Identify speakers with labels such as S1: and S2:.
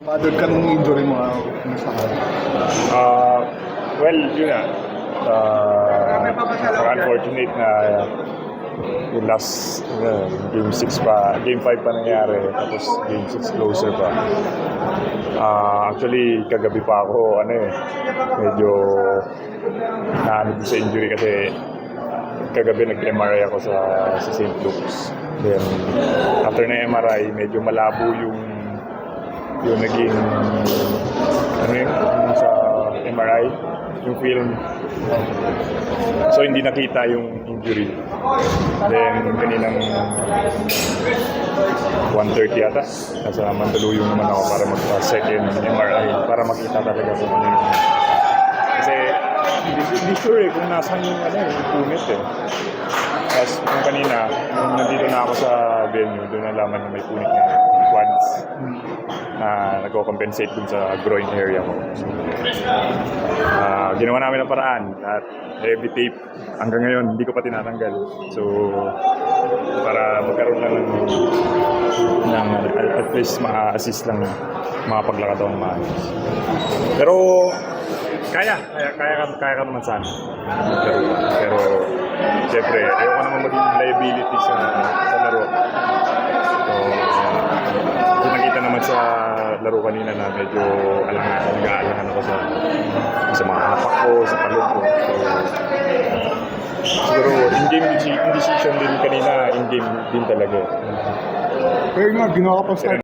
S1: Bothered ka nung injury mo, kumusta ka?
S2: Well, yun na. Unfortunate na yung last game 6 pa, game 5 pa nangyari, tapos game 6 closer pa. Actually, kagabi pa ako, medyo naano sa injury kasi kagabi nag-MRI ako sa St. Luke's. Then, after na MRI, medyo malabo yung naging yung sa MRI, yung film. So hindi nakita yung injury. Then kaninang 1:30 yata, nasa Mandaluyong naman ako para mag-second MRI para makita talaga kung ano yung... Kasi hindi sure kung nasaan yung yung punit Tapos yung kanina, nung nandito na ako sa venue, doon nalaman na may punit na quads na nagko-compensate dun sa groin area ko. So, ginawa namin ang paraan at heavy tape. Hanggang ngayon, hindi ko pa tinatanggal. So, para magkaroon lang ng at least ma-assist lang makapaglakad ako ng maayos. Pero, kaya ka naman sana. Pero siyempre, ayoko naman maging liability sa laro. So, nakita naman sa laro kanina na medyo nag-aalangan ako sa mga hapak ko, sa palog ko. So, siguro, in-game decision din kanina, in-game din talaga.
S1: Pero nga, ginawa ka pa start